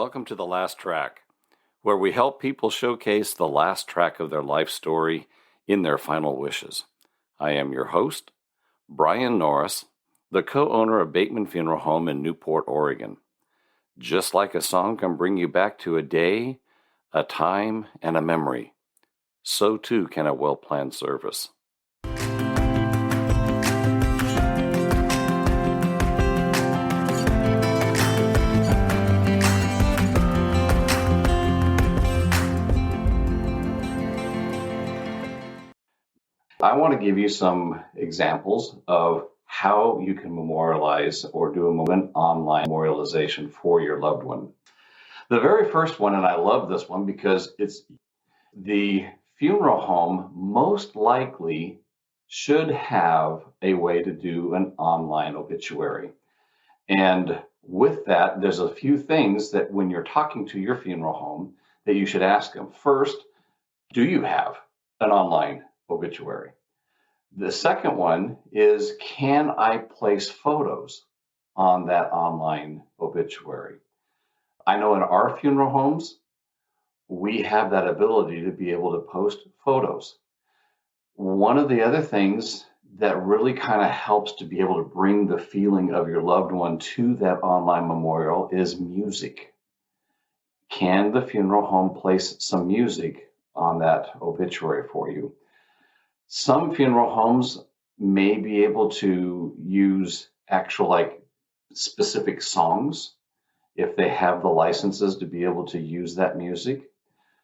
Welcome to The Last Track, where we help people showcase the last track of their life story in their final wishes. I am your host, Brian Norris, the co-owner of Bateman Funeral Home in Newport, Oregon. Just like a song can bring you back to a day, a time, and a memory, so too can a well-planned service. I want to give you some examples of how you can memorialize or do an online memorialization for your loved one. The very first one, and I love this one because it's the funeral home most likely should have a way to do an online obituary. And with that, there's a few things that when you're talking to your funeral home that you should ask them. First, do you have an online obituary? The second one is, can I place photos on that online obituary? I know in our funeral homes, we have that ability to be able to post photos. One of the other things that really kind of helps to be able to bring the feeling of your loved one to that online memorial is music. Can the funeral home place some music on that obituary for you? Some funeral homes may be able to use actual specific songs if they have the licenses to be able to use that music.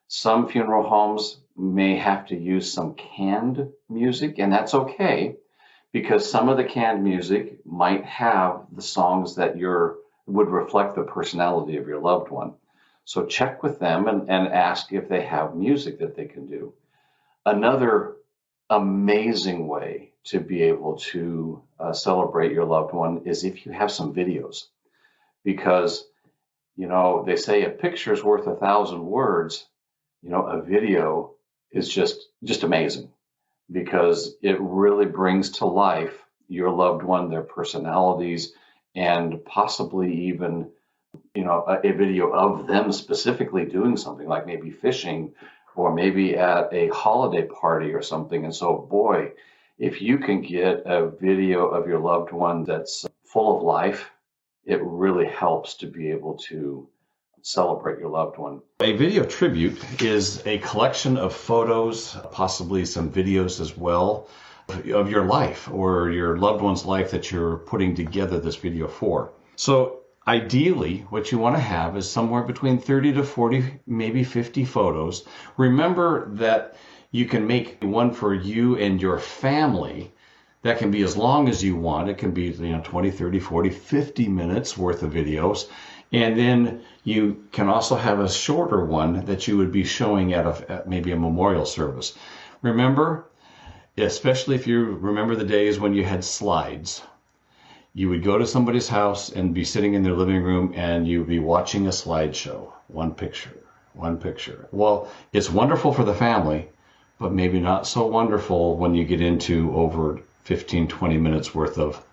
Some funeral homes may have to use some canned music, and that's okay because some of the canned music might have the songs that would reflect the personality of your loved one. So check with them and ask if they have music that they can do. Another amazing way to be able to celebrate your loved one is if you have some videos, because they say a picture is worth 1,000 words. A video is just amazing because it really brings to life your loved one, their personalities, and possibly even a video of them specifically doing something like maybe fishing or maybe at a holiday party or something. And so, boy, if you can get a video of your loved one that's full of life, it really helps to be able to celebrate your loved one. A video tribute is a collection of photos, possibly some videos as well, of your life or your loved one's life that you're putting together this video for. So ideally, what you want to have is somewhere between 30 to 40, maybe 50 photos. Remember that you can make one for you and your family that can be as long as you want. It can be 20, 30, 40, 50 minutes worth of videos. And then you can also have a shorter one that you would be showing at maybe a memorial service. Remember, especially if you remember the days when you had slides, you would go to somebody's house and be sitting in their living room and you'd be watching a slideshow. One picture, one picture. Well, it's wonderful for the family, but maybe not so wonderful when you get into over 15, 20 minutes worth of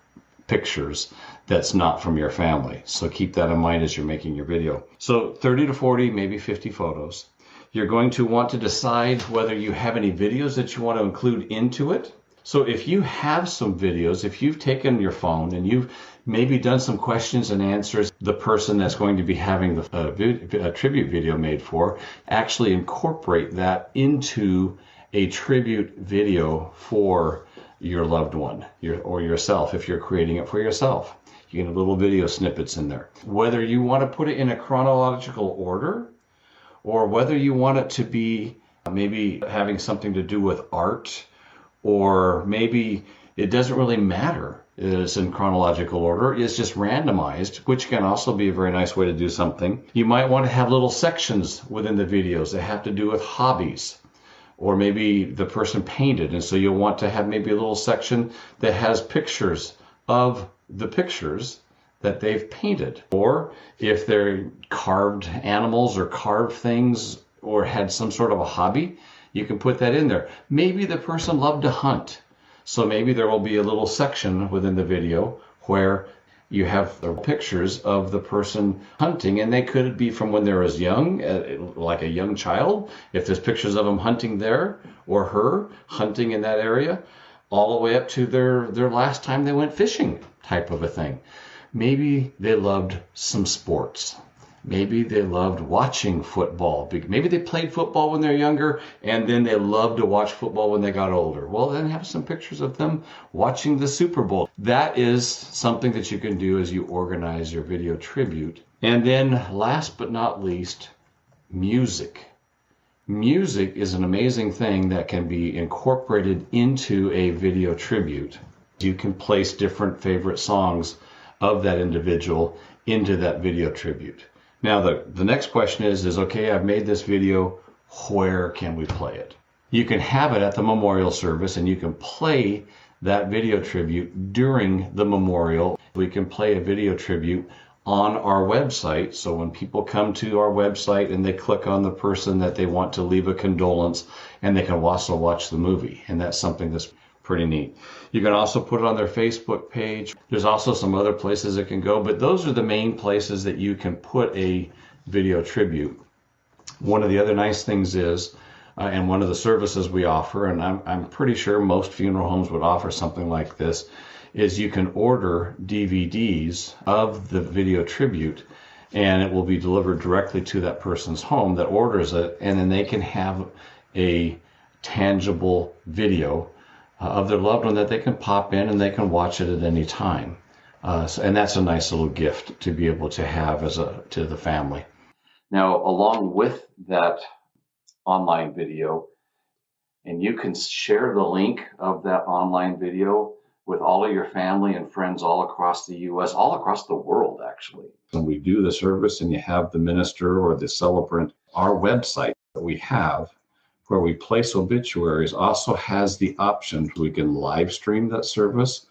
pictures that's not from your family. So keep that in mind as you're making your video. So 30 to 40, maybe 50 photos. You're going to want to decide whether you have any videos that you want to include into it. So if you have some videos, if you've taken your phone and you've maybe done some questions and answers, the person that's going to be having a tribute video made for, actually incorporate that into a tribute video for your loved one or yourself if you're creating it for yourself. You get little video snippets in there. Whether you want to put it in a chronological order or whether you want it to be maybe having something to do with art, or maybe it doesn't really matter, it's in chronological order, it's just randomized, which can also be a very nice way to do something. You might want to have little sections within the videos that have to do with hobbies, or maybe the person painted, and so you'll want to have maybe a little section that has pictures of the pictures that they've painted. Or if they're carved animals or carved things or had some sort of a hobby, you can put that in there. Maybe the person loved to hunt. So maybe there will be a little section within the video where You have the pictures of the person hunting, and they could be from when they're as young, like a young child, if there's pictures of them hunting there, or her hunting in that area, all the way up to their last time they went fishing type of a thing. Maybe they loved some sports. Maybe they loved watching football. Maybe they played football when they're younger, and then they loved to watch football when they got older. Well, then have some pictures of them watching the Super Bowl. That is something that you can do as you organize your video tribute. And then last but not least, music. Music is an amazing thing that can be incorporated into a video tribute. You can place different favorite songs of that individual into that video tribute. Now, the next question is, okay, I've made this video, where can we play it? You can have it at the memorial service, and you can play that video tribute during the memorial. We can play a video tribute on our website, so when people come to our website and they click on the person that they want to leave a condolence, and they can also watch the movie, and that's something that's pretty neat. You can also put it on their Facebook page. There's also some other places it can go, but those are the main places that you can put a video tribute. One of the other nice things is, and one of the services we offer, and I'm pretty sure most funeral homes would offer something like this, is you can order DVDs of the video tribute, and it will be delivered directly to that person's home that orders it, and then they can have a tangible video of their loved one that they can pop in and they can watch it at any time. And that's a nice little gift to be able to have to the family. Now, along with that online video, and you can share the link of that online video with all of your family and friends all across the U.S., all across the world, actually. When we do the service and you have the minister or the celebrant, our website that we have where we place obituaries also has the option we can live stream that service,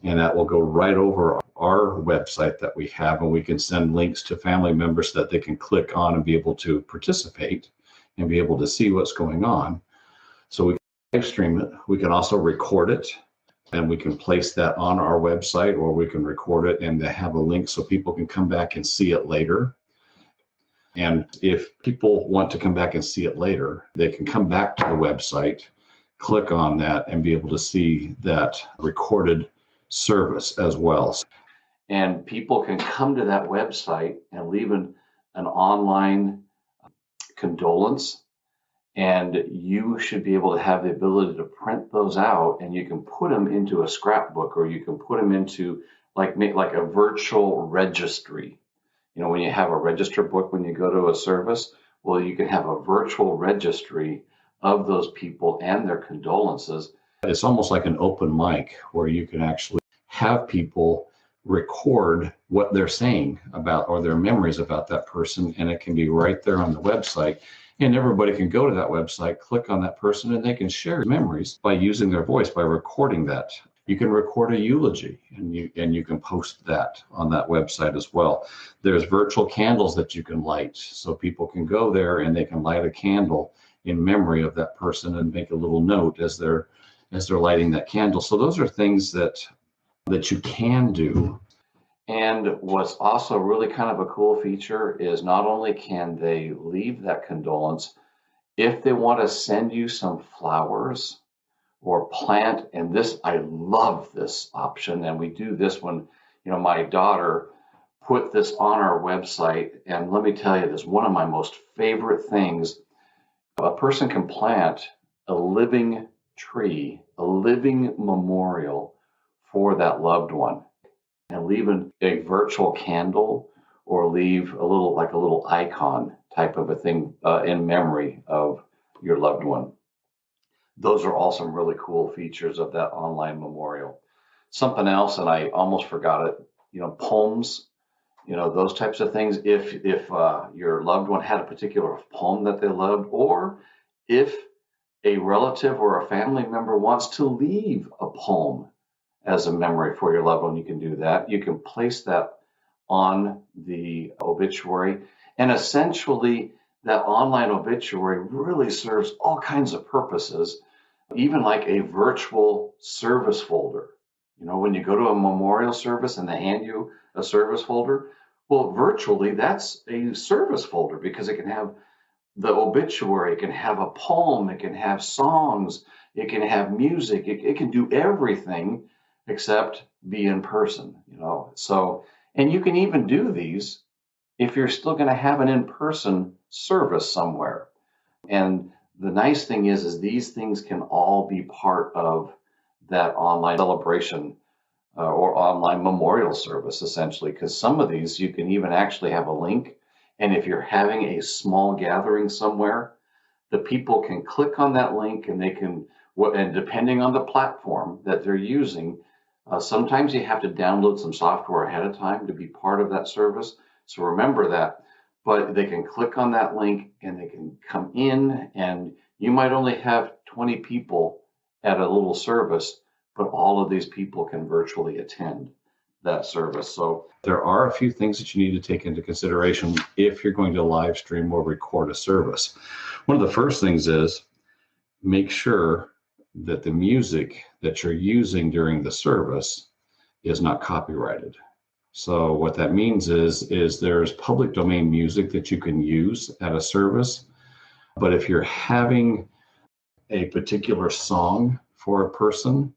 and that will go right over our website that we have, and we can send links to family members that they can click on and be able to participate and be able to see what's going on. So we can live stream it. We can also record it, and we can place that on our website, or we can record it and have a link so people can come back and see it later. And if people want to come back and see it later, they can come back to the website, click on that, and be able to see that recorded service as well. And people can come to that website and leave an online condolence, and you should be able to have the ability to print those out, and you can put them into a scrapbook, or you can put them into like a virtual registry. You know, when you have a register book when you go to a service, well, you can have a virtual registry of those people and their condolences. It's almost like an open mic where you can actually have people record what they're saying about or their memories about that person, and it can be right there on the website. And everybody can go to that website, click on that person, and they can share memories by using their voice, by recording that. You can record a eulogy, and you can post that on that website as well. There's virtual candles that you can light, so people can go there and they can light a candle in memory of that person and make a little note as they're lighting that candle. So those are things that you can do. And what's also really kind of a cool feature is not only can they leave that condolence, if they want to send you some flowers or plant, and this, I love this option, and we do this when, my daughter put this on our website, and let me tell you, this is one of my most favorite things. A person can plant a living tree, a living memorial for that loved one, and leave a virtual candle, or leave a little icon type of a thing in memory of your loved one. Those are all some really cool features of that online memorial. Something else, and I almost forgot it, poems, those types of things. If your loved one had a particular poem that they loved, or if a relative or a family member wants to leave a poem as a memory for your loved one, you can do that. You can place that on the obituary, and essentially that online obituary really serves all kinds of purposes, even like a virtual service folder. When you go to a memorial service and they hand you a service folder, well, virtually that's a service folder because it can have the obituary, it can have a poem, it can have songs, it can have music, it can do everything except be in person. So, and you can even do these if you're still going to have an in-person service somewhere. And the nice thing is these things can all be part of that online celebration or online memorial service, essentially, because some of these you can even actually have a link. And if you're having a small gathering somewhere, the people can click on that link and they can, and depending on the platform that they're using, sometimes you have to download some software ahead of time to be part of that service. So remember that. But they can click on that link and they can come in, and you might only have 20 people at a little service, but all of these people can virtually attend that service. So there are a few things that you need to take into consideration if you're going to live stream or record a service. One of the first things is make sure that the music that you're using during the service is not copyrighted. So what that means is there's public domain music that you can use at a service, but if you're having a particular song for a person,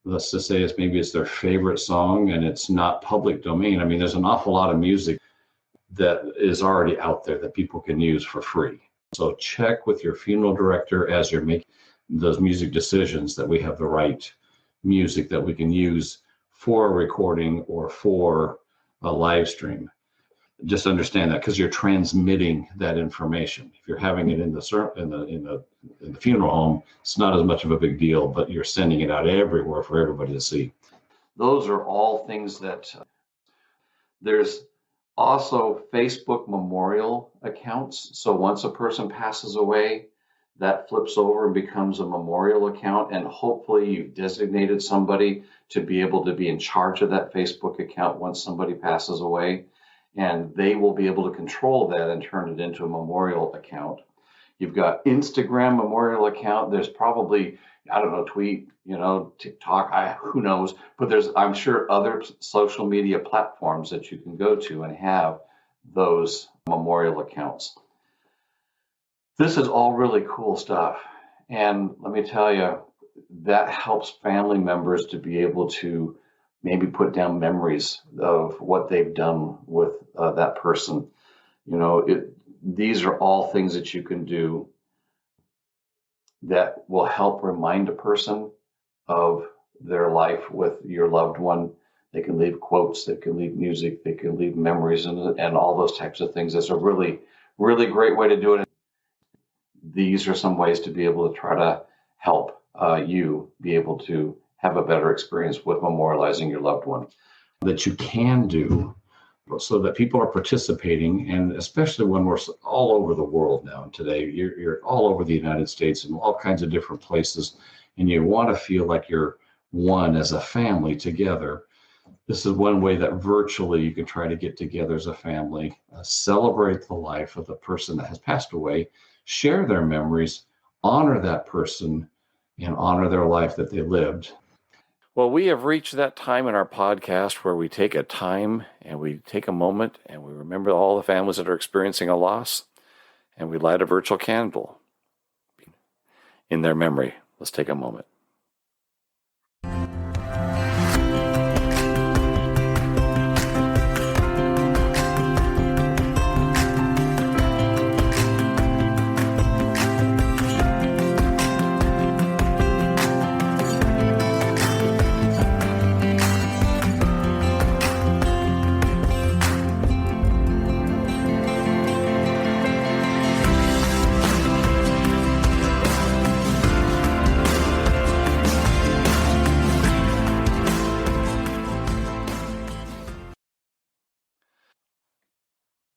let's just say maybe it's their favorite song and it's not public domain. I mean, there's an awful lot of music that is already out there that people can use for free. So check with your funeral director as you're making those music decisions that we have the right music that we can use for a recording or for a live stream. Just understand that because you're transmitting that information. If you're having it in the funeral home, it's not as much of a big deal, but you're sending it out everywhere for everybody to see. Those are all things that there's also Facebook memorial accounts. So once a person passes away, that flips over and becomes a memorial account. And hopefully you've designated somebody to be able to be in charge of that Facebook account once somebody passes away. And they will be able to control that and turn it into a memorial account. You've got Instagram memorial account. There's probably, I don't know, tweet, TikTok, who knows. But there's, I'm sure, other social media platforms that you can go to and have those memorial accounts. This is all really cool stuff. And let me tell you, that helps family members to be able to maybe put down memories of what they've done with that person. These are all things that you can do that will help remind a person of their life with your loved one. They can leave quotes, they can leave music, they can leave memories, and all those types of things. It's a really, really great way to do it. These are some ways to be able to try to help you be able to have a better experience with memorializing your loved one. That you can do so that people are participating, and especially when we're all over the world now. Today, you're all over the United States and all kinds of different places, and you want to feel like you're one as a family together. This is one way that virtually you can try to get together as a family, celebrate the life of the person that has passed away, share their memories, honor that person, and honor their life that they lived. Well, we have reached that time in our podcast where we take a time and we take a moment and we remember all the families that are experiencing a loss, and we light a virtual candle in their memory. Let's take a moment.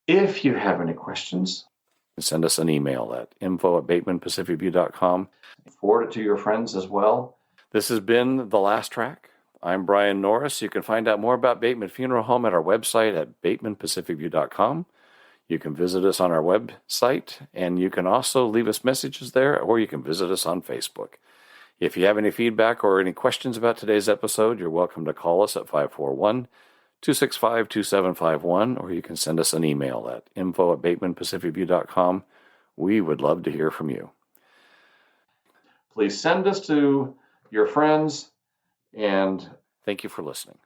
If you have any questions, send us an email at info@batemanpacificview.com. Forward it to your friends as well. This has been The Last Track. I'm Brian Norris. You can find out more about Bateman Funeral Home at our website at batemanpacificview.com. You can visit us on our website, and you can also leave us messages there, or you can visit us on Facebook. If you have any feedback or any questions about today's episode, you're welcome to call us at 541-265-2751, or you can send us an email at info@batemanpacificview.com. We would love to hear from you. Please send us to your friends, and thank you for listening.